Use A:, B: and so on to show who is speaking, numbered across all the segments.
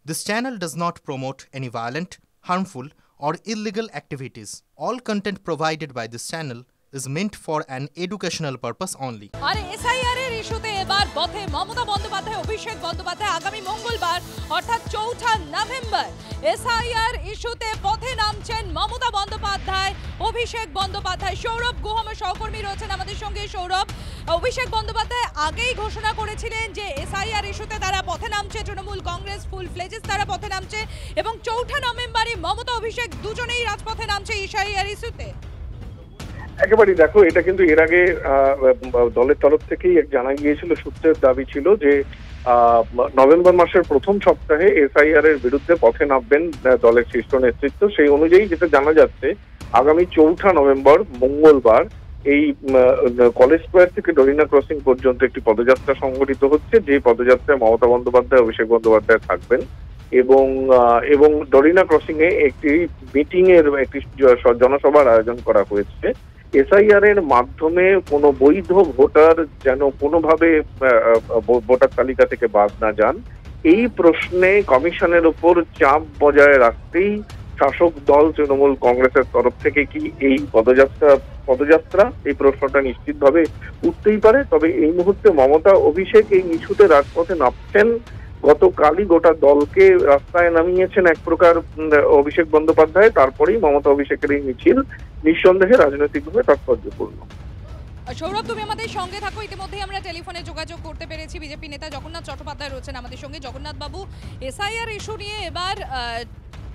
A: This channel does not promote any violent, harmful, or illegal activities. All content provided by this channel is meant for an educational purpose only.
B: আর SIR এর ইস্যুতে এবার পথে মমতা বন্দ্যোপাধ্যায়, অভিষেক বন্দ্যোপাধ্যায় আগামী মঙ্গলবার অর্থাৎ 4 November SIR ইস্যুতে পথে নামছেন মমতা বন্দ্যোপাধ্যায়, অভিষেক বন্দ্যোপাধ্যায়। সৌরভ গুহমের সহকর্মী রয়েছেন আমাদের সঙ্গে। সৌরভ, অভিষেক বন্দ্যোপাধ্যায় আগেই ঘোষণা করেছিলেন যে এসআইআর ইস্যুতে তারা পথে নামছে, তৃণমূল কংগ্রেস ফুল ফ্লেজেস তারা পথে নামছে এবং 4 নভেম্বরই মমতা অভিষেক দুজনেই রাজপথে নামছে এসআইআর ইস্যুতে।
C: একেবারেই দেখো, এটা কিন্তু এর আগে দলের তরফ থেকেই জানা গিয়েছিল, সূত্রের দাবি ছিল যে নভেম্বর মাসের প্রথম সপ্তাহে এসআইআর এর বিরুদ্ধে পথে নামবেন দলের শীর্ষ নেতৃত্ব। সেই অনুযায়ী যেটা জানা যাচ্ছে, আগামী 4 নভেম্বর মঙ্গলবার এই কলেজ স্কোয়ার থেকে ডরিনা ক্রসিং পর্যন্ত একটি পদযাত্রা সংগঠিত হচ্ছে, যে পদযাত্রায় মমতা বন্দ্যোপাধ্যায়, অভিষেক বন্দ্যোপাধ্যায় থাকবেন এবং ডরিনা ক্রসিং এ একটি মিটিং এর একটি জনসভার আয়োজন করা হয়েছে। এসআইআর এর মাধ্যমে কোনো বৈধ ভোটার যেন কোনোভাবে ভোটার তালিকা থেকে বাদ না যান, এই প্রশ্নে কমিশনের উপর চাপ বজায় রাখতেই শাসক দল তৃণমূল কংগ্রেসের তরফ থেকে কি এই পদযাত্রা এই প্রশ্নটা নিশ্চিতভাবে উঠতেই পারে। তবে এই মুহূর্তে মমতা অভিষেক এই ইস্যুতে রাজপথে নামছেন। গতকালই গোটা দলকে রাস্তায় নামিয়েছেন এক প্রকার অভিষেক বন্দ্যোপাধ্যায়, তারপরেই মমতা অভিষেকের এই মিছিল নিঃসন্দেহে রাজনৈতিকভাবে তাৎপর্যপূর্ণ।
B: সৌরভ, তুমি আমাদের সঙ্গে থাকো। ইতিমধ্যে আমরা টেলিফোনে যোগাযোগ করতে পেরেছি বিজেপি নেতা জগন্নাথ চট্টোপাধ্যায় রয়েছেন আমাদের সঙ্গে। জগন্নাথ বাবু, এসআইআর ইস্যু নিয়ে এবার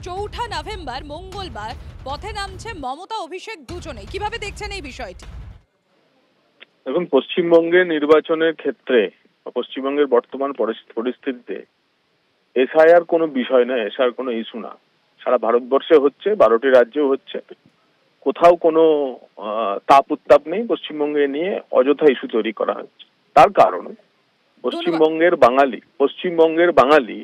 B: 4 নভেম্বর মঙ্গলবার পথে নামছে মমতা অভিষেক দুজনেই, কিভাবে দেখছেন এই বিষয়টি?
D: এবং পশ্চিমবঙ্গের নির্বাচনের ক্ষেত্রে, পশ্চিমবঙ্গের বর্তমান পরিস্থিতিতে এসআইআর কোনো বিষয় না, এসআইআর কোনো ইস্যু না। সারা ভারতবর্ষে হচ্ছে, 12টি রাজ্যেও হচ্ছে, কোথাও কোনো তাপ উত্তাপ নেই। পশ্চিমবঙ্গে নিয়ে অযথা ইস্যু তৈরি করা হচ্ছে। তার কারণ পশ্চিমবঙ্গের বাঙালি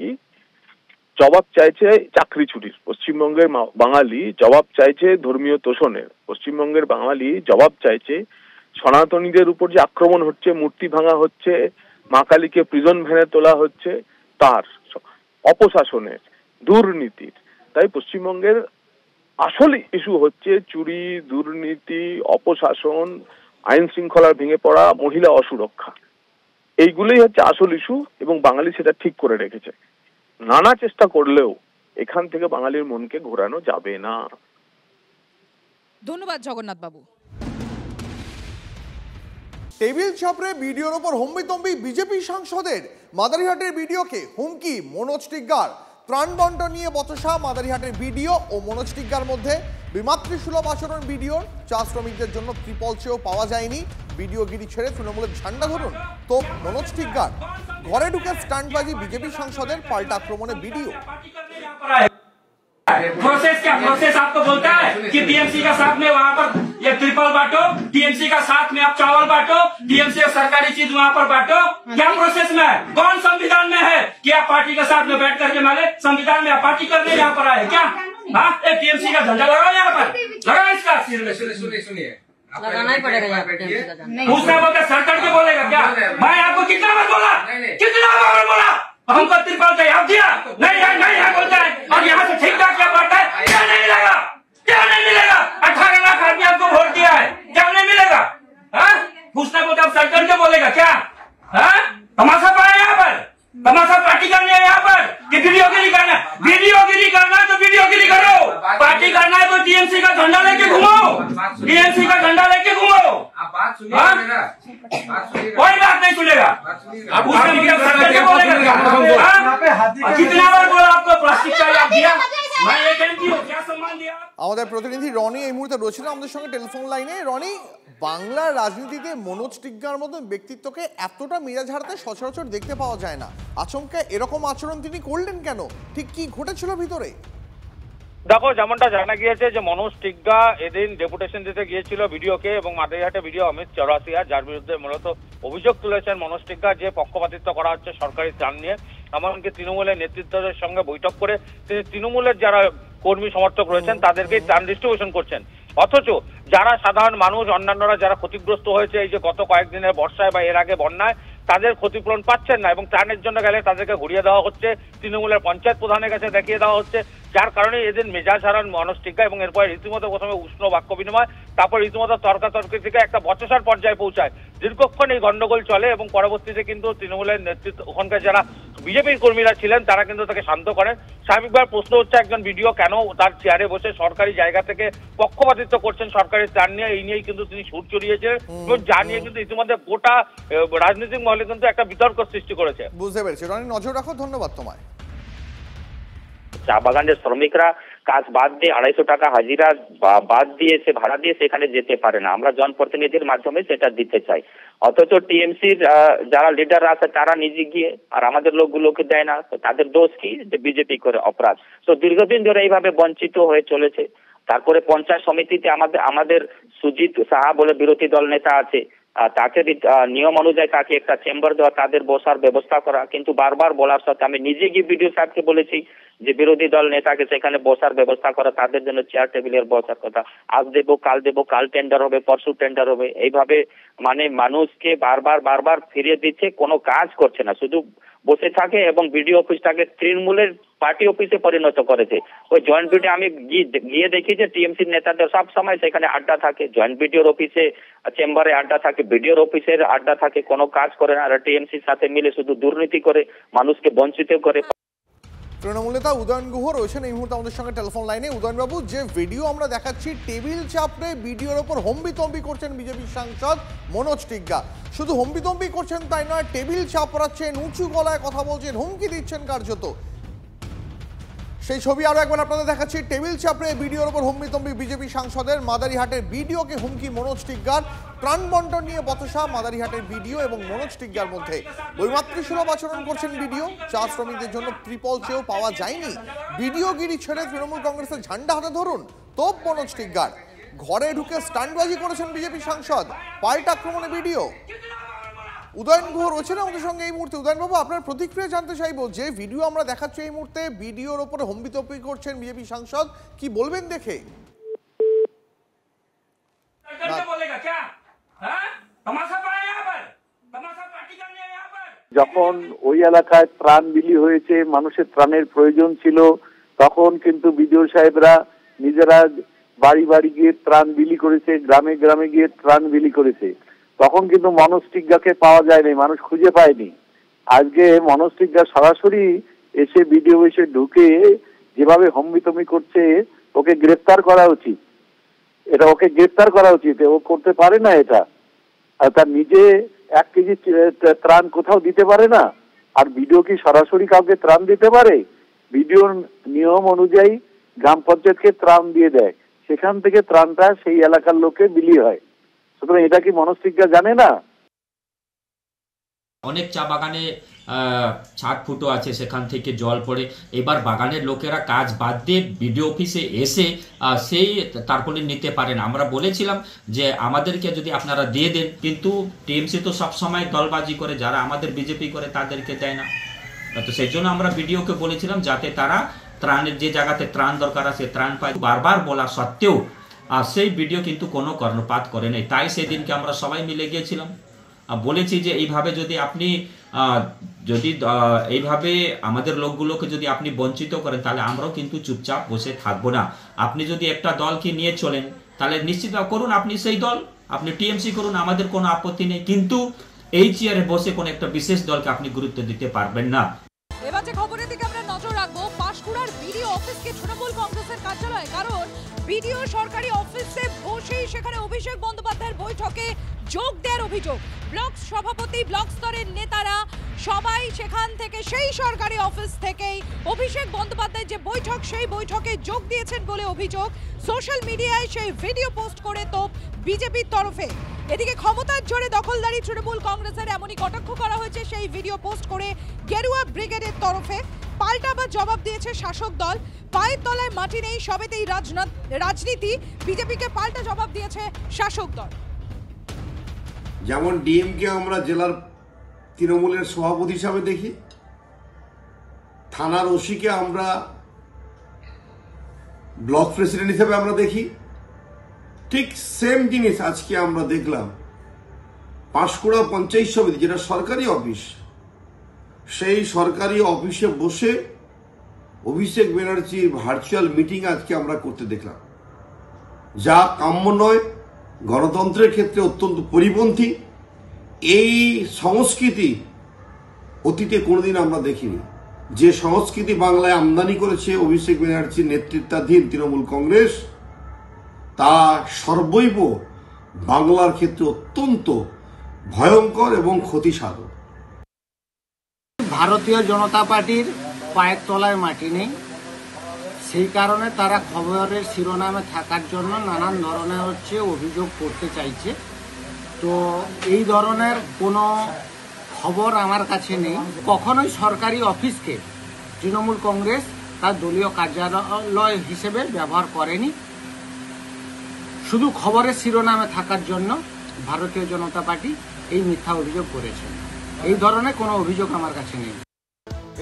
D: জবাব চাইছে চাকরি চুরির, পশ্চিমবঙ্গের বাঙালি জবাব চাইছে ধর্মীয় তোষণের, পশ্চিমবঙ্গের বাঙালি জবাব চাইছে সনাতনীদের উপর যে আক্রমণ হচ্ছে, মূর্তি ভাঙা হচ্ছে, মা কালীকে প্রিজন ভ্যানে তোলা হচ্ছে, তার অপশাসনের, দুর্নীতির। তাই পশ্চিমবঙ্গের আসল ইস্যু হচ্ছে চুরি, দুর্নীতি, অপশাসন, আইন শৃঙ্খলার ভেঙে পড়া, মহিলা অসুরক্ষা। এইগুলোই হচ্ছে আসল ইস্যু এবং বাঙালি সেটা ঠিক করে রেখেছে। নানা চেষ্টা করলেও এখান থেকে বাঙালির মনকে ঘোরানো যাবে না।
B: ধন্যবাদ জগন্নাথ বাবু।
E: টেবিল চাপড়ে ভিডিওর ওপর হম্বিতম্বি বিজেপি সাংসদের, মাদারিহাটের ভিডিওকে হুমকি মনোজ টিগ্গার। ত্রাণ বন্টন নিয়ে বচসা মাদারিহাটের ভিডিও ও মনোজ টিগ্গার মধ্যে। বিমাতৃসুলভ আচরণ ভিডিওর, চা শ্রমিকদের জন্য ত্রিপল চেয়েও পাওয়া যায়নি। ভিডিওগিরি ছেড়ে তৃণমূলের ঝান্ডা ধরুন তো মনোজ টিগ্গার। ঘরে ঢুকে স্ট্যান্ডবাজি বিজেপি সাংসদের, পাল্টা আক্রমণে ভিডিও।
F: प्रोसेस क्या? प्रोसेस आपको बोलता है कि टीएमसी का साथ में वहाँ पर ये ट्रिपल बांटो, टीएमसी का साथ में आप चावल बांटो, टीएमसी का सरकारी चीज वहाँ पर बांटो। क्या प्रोसेस में है? कौन संविधान में है कि आप पार्टी के साथ में बैठ करके माले? संविधान में आप पार्टी करने यहाँ पर आए क्या? हाँ, टीएमसी का झंडा लगाओ यहाँ पर, लगाओ इसका। सुनिए
G: लगाना ही पड़ेगा यहाँ पे।
F: दूसरा बोलता सर करके बोलेगा क्या? मैं आपको कितना बार बोला, कितना बार बोला हमको त्रिपाल चाहिए, आप दिया नहीं है बोलता है। और यहाँ से ठीक ठाक क्या बांटा है? क्या नहीं मिलेगा? क्या नहीं मिलेगा? 18 लाख आदमी आपको वोट दिया है, क्या नहीं मिलेगा? हाँ, दूसरा बोलता सर करके बोलेगा क्या? हाँ, तमाशा पड़ा यहाँ पर, तमाशा पार्टी करनी है यहाँ पर कि वीडियोगिरी करना? वीडियोगिरी करना है तो वीडियोगिरी करो, पार्टी करना है तो टीएमसी का झंडा लेके घूमो, टीएमसी का झंडा लेके घूमो। कोई बात नहीं सुनेगा। कितना बार बोला आपको प्लास्टिक चाहिए, आप दिया? मैं ये कहती हूँ, क्या सम्मान दिया?
E: আমাদের প্রতিনিধি রনি এই মুহূর্তে রয়েছেন আমাদের সঙ্গে টেলিফোন লাইনে। রনি, বাংলার রাজনীতিতে মনোজ টিগ্গার মতো ব্যক্তিত্বকে এতটা মেজাজ হারাতে সচরাচর দেখতে পাওয়া যায় না। আচমকা এরকম আচরণ তিনি করলেন কেন? ঠিক কি ঘটেছিল ভিতরে?
H: দেখো, যেমনটা জানা গিয়েছে যে মনোজ টিগ্গা এদিন ডেপুটেশন দিতে গিয়েছিল ভিডিওকে, এবং মাদারিহাটে ভিডিও অমিত চৌরাসিয়া, যার বিরুদ্ধে মূলত অভিযোগ তুলেছেন মনোজ টিগ্গা যে পক্ষপাতিত্ব করা হচ্ছে সরকারি ত্রাণ নিয়ে। এমনকি তৃণমূলের নেতৃত্বের সঙ্গে বৈঠক করে তিনি তৃণমূলের যারা কর্মী সমর্থক রয়েছেন তাদেরকে ত্রাণ ডিস্ট্রিবিউশন করছেন। অথচ যারা সাধারণ মানুষ, অন্যান্যরা যারা ক্ষতিগ্রস্ত হয়েছে এই যে গত কয়েকদিনের বর্ষায় বা এর আগে বন্যায়, তাদের ক্ষতিপূরণ পাচ্ছেন না এবং ত্রাণের জন্য গেলে তাদেরকে ঘুরিয়ে দেওয়া হচ্ছে, তৃণমূলের পঞ্চায়েত প্রধানের কাছে দেখিয়ে দেওয়া হচ্ছে, যার কারণে এদিন মেজাজ হারান মনোজ টিগ্গা এবং এরপরে রীতিমতো প্রথমে উষ্ণ বাক্য বিনিময়, তারপর রীতিমতো তর্কাতর্কি থেকে একটা বচসার পর্যায়ে পৌঁছায়। দীর্ঘক্ষণ এই গন্ডগোল চলে এবং পরবর্তীতে কিন্তু তৃণমূলের নেতৃত্ব ওখানকার যারা বিজেপির কর্মীরা ছিলেন তারা কিন্তু তাকে শান্ত করেন। স্বাভাবিকভাবে প্রশ্ন হচ্ছে একজন ভিডিও কেন তার চেয়ারে বসে সরকারি জায়গা থেকে পক্ষপাতিত্ব করছেন সরকারি ত্রাণ নিয়ে, এই নিয়েই কিন্তু তিনি সুর চড়িয়েছিলেন এবং যা নিয়ে কিন্তু ইতিমধ্যে গোটা রাজনৈতিক মহলে কিন্তু একটা বিতর্ক সৃষ্টি করেছে।
E: বুঝতে পেরেছি, রনি নজর রাখো, ধন্যবাদ তোমায়।
I: চা বাগানের শ্রমিকরা কাজ বাদ দিয়ে 250 টাকা হাজিরা বাদ দিয়ে সে ভাড়া দিয়ে সেখানে যেতে পারে না, আমরা জনপ্রতিনিধির মাধ্যমে সেটা দিতে চাই। অথচ টিএমসির যারা লিডাররা আছে তারা নিজে গিয়ে আর আমাদের লোকগুলোকে দেয় না, তো তাদের দোষ কি যে বিজেপি করে অপরাধ। তো দীর্ঘদিন ধরে এইভাবে বঞ্চিত হয়ে চলেছে। তারপরে পঞ্চায়েত সমিতিতে আমাদের সুজিত সাহা বলে বিরোধী দল নেতা আছে, তাকে নিয়ম অনুযায়ী তাকে একটা চেম্বার দেওয়া, তাদের বসার ব্যবস্থা করা, কিন্তু বারবার বলার সাথে আমি নিজে গিয়ে বিডিও সাহেবকে বলেছি যে বিরোধী দল নেতাকে সেখানে বসার ব্যবস্থা করা, তাদের জন্য চেয়ার টেবিলের বসার কথা। আজ দেবো, কাল টেন্ডার হবে, পরশু টেন্ডার হবে, এইভাবে মানে মানুষকে বারবার ফিরিয়ে দিচ্ছে, কোনো কাজ করছে না, শুধু বসে থাকে এবং বিডিও অফিসটাকে তৃণমূলের পার্টি অফিসে পরিণত করেছে। ওই জয়েন্ট বিডিও আমি গিয়ে দেখি যে টিএমসির নেতাদের সব সময় সেখানে আড্ডা থাকে, জয়েন্ট বিডিওর অফিসে চেম্বারে আড্ডা থাকে, বিডিওর অফিসের আড্ডা থাকে, কোনো কাজ করে না, আর টিএমসির সাথে মিলে শুধু দুর্নীতি করে, মানুষকে বঞ্চিত করে।
E: তৃণমূল নেতা উদয়ন গুহ রয়েছেন এই মুহূর্তে আমাদের সঙ্গে টেলিফোন লাইনে। উদয়নবাবু, যে ভিডিও আমরা দেখাচ্ছি টেবিল চাপড়ে ভিডিওর ওপর হম্বিতম্বি করছেন বিজেপি সাংসদ মনোজ টিগ্গা, শুধু হম্বিতম্বি করছেন তাই নয়, টেবিল চাপড়াচ্ছেন, উঁচু গলায় কথা বলছেন, হুমকি দিচ্ছেন কার্যত। সেই ছবি আরো একবার আপনাদের দেখাচ্ছি, টেবিল চাপড়ে ভিডিওর ওপর হম্বিতম্বি বিজেপি সাংসদের, মাদারিহাটের ভিডিওকে হুমকি মনোজ টিগ্গার, ত্রাণ বন্টন নিয়ে বচসা মাদারিহাটের ভিডিও এবং মনোজ টিগ্গার মধ্যে। বৈমাতৃসুলভ আচরণ করছেন ভিডিও, চা শ্রমিকদের জন্য ত্রিপল চেয়েও পাওয়া যায়নি, ভিডিওগিরি ছেড়ে তৃণমূল কংগ্রেসের ঝান্ডা হাতে ধরুন, তোপ মনোজ টিগ্গার। ঘরে ঢুকে স্টান্টবাজি করেছেন বিজেপি সাংসদ, পাল্টা আক্রমণে ভিডিও। উদয়ন গুহ রয়েছেন আমাদের সঙ্গে এই মুহূর্তে। উদয়নবাবু, আপনার প্রতিক্রিয়া জানতে চাইবো, যে ভিডিও আমরা দেখাচ্ছি এই মুহূর্তে, ভিডিওর ওপরে হম্বিতম্বি করছেন বিজেপি সাংসদ, কি বলবেন দেখে?
J: যখন ওই এলাকায় ত্রাণ বিলি হয়েছে, মানুষের ত্রাণের প্রয়োজন ছিল, তখন কিন্তু বিডিও সাহেবরা নিজেরা বাড়ি বাড়ি গিয়ে ত্রাণ বিলি করেছে, গ্রামে গ্রামে গিয়ে ত্রাণ বিলি করেছে। তখন কিন্তু মনোজ টিগ্গাকে পাওয়া যায়নি, মানুষ খুঁজে পায়নি। আজকে মনোজ টিগ্গা সরাসরি এসে ভিডিও এসে ঢুকে যেভাবে হম্বিতম্বি করছে, ওকে গ্রেফতার করা উচিত, এটা ওকে গ্রেফতার করা উচিত। ও করতে পারে না এটা, আর তার নিজে 1 কেজি ত্রাণ কোথাও দিতে পারে না, আর ভিডিও কি সরাসরি কাউকে ত্রাণ দিতে পারে? ভিডিওর নিয়ম অনুযায়ী গ্রাম পঞ্চায়েতকে ত্রাণ দিয়ে দেয়, সেখান থেকে ত্রাণটা সেই এলাকার লোকে বিলি হয়। সুতরাং এটা কি মনোজ টিগ্গা জানে না?
K: অনেক চা বাগানে ছাদ ফুটো আছে, সেখান থেকে জল পড়ে, এবার বাগানের লোকেরা কাজ বাদ দিয়ে বিডিও অফিসে এসে সেই তারপরে নিতে পারেন। আমরা বলেছিলাম যে আমাদেরকে যদি আপনারা দিয়ে দেন, কিন্তু টিএমসি তো সবসময় দলবাজি করে, যারা আমাদের বিজেপি করে তাদেরকে দেয় না। তো সেই জন্য আমরা বিডিওকে বলেছিলাম যাতে তারা ত্রাণের যে জায়গাতে ত্রাণ দরকার আছে ত্রাণ পায়। বারবার বলা সত্ত্বেও সেই ভিডিও কিন্তু কোনো কর্ণপাত করে নাই। তাই সেদিনকে আমরা সবাই মিলে গিয়েছিলাম, বলেছি যে এইভাবে যদি আপনি এইভাবে আমাদের লোকগুলোকে যদি আপনি বঞ্চিত করেন, তাহলে আমরাও কিন্তু চুপচাপ বসে থাকবো না। আপনি যদি একটা দলকে নিয়ে চলেন, তাহলে নিশ্চিত করুন আপনি সেই দল, আপনি টিএমসি করুন, আমাদের কোনো আপত্তি নেই, কিন্তু এই চেয়ারে বসে কোনো একটা বিশেষ দলকে আপনি গুরুত্ব দিতে পারবেন না।
B: এবার যে খবরের দিকে আমরা নজর রাখবো, পাঁশকুড়ার বিডিও অফিসকে তৃণমূল কংগ্রেসের কার্যালয়, কারণ বিডিও সরকারি অফিসে বসেই সেখানে অভিষেক বন্দ্যোপাধ্যায়ের বৈঠকে যোগ দেওয়ার অভিযোগ। ব্লক সভাপতি, ব্লক স্তরের নেতারা সবাই সেখান থেকে, সেই সরকারি অফিস থেকেই অভিষেক বন্দ্যোপাধ্যায়ের যে বৈঠক, সেই বৈঠকে যোগ দিয়েছেন বলে অভিযোগ। সোশ্যাল মিডিয়ায় সেই ভিডিও পোস্ট করে তো বিজেপির তরফে। এদিকে ক্ষমতার জোরে দখলদারি তৃণমূল কংগ্রেসের, এমনই কটাক্ষ করা হয়েছে সেই ভিডিও পোস্ট করে গেরুয়া ব্রিগেডের তরফে। পাল্টা আবার জবাব দিয়েছে শাসক দল, পায়ের তলায় মাটি নেই, সবেতেই রাজনীতি, বিজেপিকে পাল্টা জবাব দিয়েছে শাসক দল।
L: যেমন ডিএমকে আমরা জেলার তৃণমূলের সভাপতি হিসাবে দেখি, থানার ওসিকে আমরা ব্লক প্রেসিডেন্ট হিসেবে আমরা দেখি, ঠিক সেম জিনিস আজকে আমরা দেখলাম পাঁশকুড়া পঞ্চায়েত সমিতি, যেটা সরকারি অফিস, সেই সরকারি অফিসে বসে অভিষেক ব্যানার্জির ভার্চুয়াল মিটিং আজকে আমরা করতে দেখলাম, যা কাম্য নয়, গণতন্ত্রের ক্ষেত্রে অত্যন্ত পরিপন্থী। এই সংস্কৃতি অতীতে কোনোদিন আমরা দেখিনি। যে সংস্কৃতি বাংলায় আমদানি করেছে অভিষেক ব্যানার্জির নেতৃত্বাধীন তৃণমূল কংগ্রেস, তা সর্বৈব বাংলার ক্ষেত্রে অত্যন্ত ভয়ঙ্কর এবং ক্ষতিসাধক।
M: ভারতীয় জনতা পার্টির পায়ের তলায় মাটি নেই, সেই কারণে তারা খবরের শিরোনামে থাকার জন্য নানান ধরনের অভিযোগ করতে চাইছে। তো এই ধরনের কোনো খবর আমার কাছে নেই। কখনোই সরকারি অফিসকে তৃণমূল কংগ্রেস তার দলীয় কার্যালয় হিসেবে ব্যবহার করেনি। শুধু খবরের শিরোনামে থাকার জন্য ভারতীয় জনতা পার্টি এই মিথ্যা অভিযোগ করেছে। এই ধরনের কোনো অভিযোগ আমার কাছে নেই।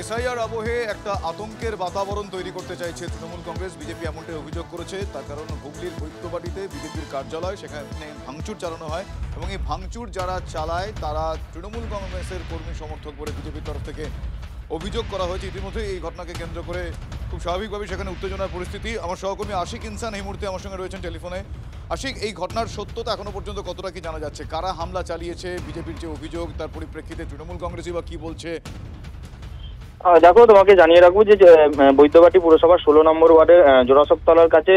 E: এসআইআর আবহে একটা আতঙ্কের বাতাবরণ তৈরি করতে চাইছে তৃণমূল কংগ্রেস, বিজেপি এমনটাই অভিযোগ করেছে। তার কারণ হুগলির বৈদ্যবাটিতে বিজেপির কার্যালয়, সেখানে ভাঙচুর চালানো হয় এবং এই ভাঙচুর যারা চালায় তারা তৃণমূল কংগ্রেসের কর্মী সমর্থক বলে বিজেপির তরফ থেকে অভিযোগ করা হয়েছে। ইতিমধ্যে এই ঘটনাকে কেন্দ্র করে খুব স্বাভাবিকভাবে সেখানে উত্তেজনার পরিস্থিতি। আমার সহকর্মী আশিক ইনসান এই মুহূর্তে আমার সঙ্গে রয়েছেন টেলিফোনে। আশিক, এই ঘটনার সত্যতা এখনো পর্যন্ত কতটা কি জানা যাচ্ছে? কারা হামলা চালিয়েছে, বিজেপির যে অভিযোগ, তার পরিপ্রেক্ষিতে তৃণমূল কংগ্রেসই বা কি বলছে?
N: দেখো, তোমাকে জানিয়ে রাখবো যে বৈদ্যবাটি পুরসভার 16 নম্বর ওয়ার্ডের জোড়াসবতলার কাছে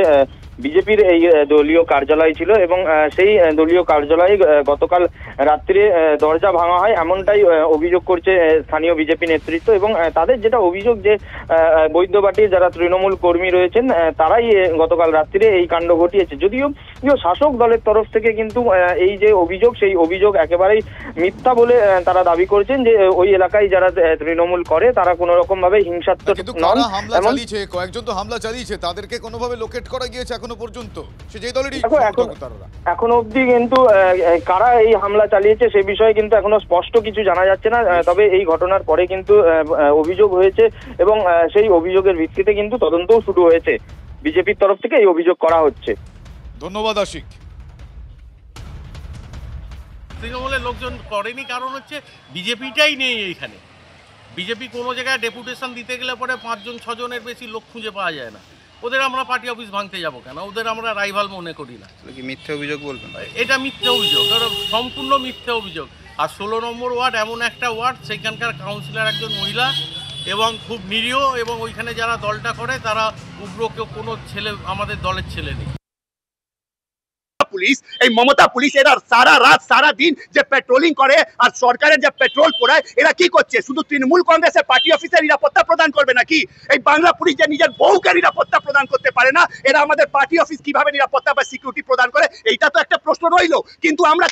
N: বিজেপির এই দলীয় কার্যালয় ছিল এবং সেই দলীয় কার্যালয়ে গতকাল রাত্রে দরজা ভাঙা হয়, এমনটাই অভিযোগ করছে স্থানীয় বিজেপি নেতৃত্ব। এবং তাদের যেটা অভিযোগ যে বৈদ্যবাটির যারা তৃণমূল কর্মী রয়েছেন তারাই গতকাল রাত্রে এই কাণ্ড ঘটিয়েছে। যদিও শাসক দলের তরফ থেকে কিন্তু এই যে অভিযোগ, সেই অভিযোগ একেবারেই মিথ্যা বলে তারা দাবি করছেন যে ওই এলাকায় যারা তৃণমূল করে তারা কোনো রকম ভাবে হিংসাত্মক নন।
E: কয়েকজন তো হামলা চালিয়েছে, তাদেরকে কোনোভাবে লোকেট করা গিয়েছে এখনো পর্যন্ত? সে যে দলেরই
N: এখনো অবধি কিন্তু কারা এই হামলা চালিয়েছে সে বিষয়ে কিন্তু এখনো স্পষ্ট কিছু জানা যাচ্ছে না। তবে এই ঘটনার পরে কিন্তু অভিযোগ হয়েছে এবং সেই অভিযোগের ভিত্তিতে কিন্তু তদন্তও শুরু হয়েছে। বিজেপির তরফ থেকে এই অভিযোগ করা হচ্ছে।
E: ধন্যবাদ আশিক।
O: তৃণমূলের লোকজন করেনি, কারণ বিজেপিটাই নেই এইখানে। বিজেপি কোনো জায়গায় ডেপুটেশন দিতে গেলে পরে 5 জন 6 জনের বেশি লোক খুঁজে পাওয়া যায় না। ওদের আমরা পার্টি অফিস ভাঙতে যাবো কেন? ওদের আমরা রাইভাল মনে করি না।
P: কি মিথ্যে অভিযোগ বলবেন?
O: এটা মিথ্যে অভিযোগ, সম্পূর্ণ মিথ্যে অভিযোগ। আর 16 নম্বর ওয়ার্ড এমন একটা ওয়ার্ড, সেখানকার কাউন্সিলর একজন মহিলা এবং খুব নিরীহ, এবং ওইখানে যারা দলটা করে তারা উগ্র, কেউ কোনো ছেলে আমাদের দলের ছেলে নেই।
Q: পুলিশ, এই মমতা পুলিশ, এরা সারা রাত সারা দিন যে পেট্রোলিং করে আর সরকারের যে পেট্রোল পোড়ায়, এরা কি করছে? শুধু তৃণমূল কংগ্রেসের পার্টি অফিসের নিরাপত্তা প্রদান করবে নাকি? এই বাংলা পুলিশ যে নিজের বউকে নিরাপত্তা প্রদান করতে পারে না, এরা আমাদের পার্টি অফিস কিভাবে নিরাপত্তা বা সিকিউরিটি প্রদান করে? এইটা তো একটা প্রশ্ন রইল। কিন্তু আমরা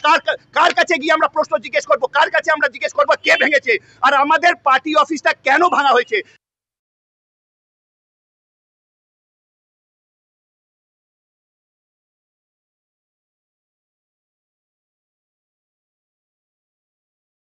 Q: কার কাছে গিয়ে আমরা প্রশ্ন জিজ্ঞেস করবো? কার কাছে আমরা জিজ্ঞেস করবো কে ভেঙেছে আর আমাদের পার্টি অফিসটা কেন ভাঙা হয়েছে?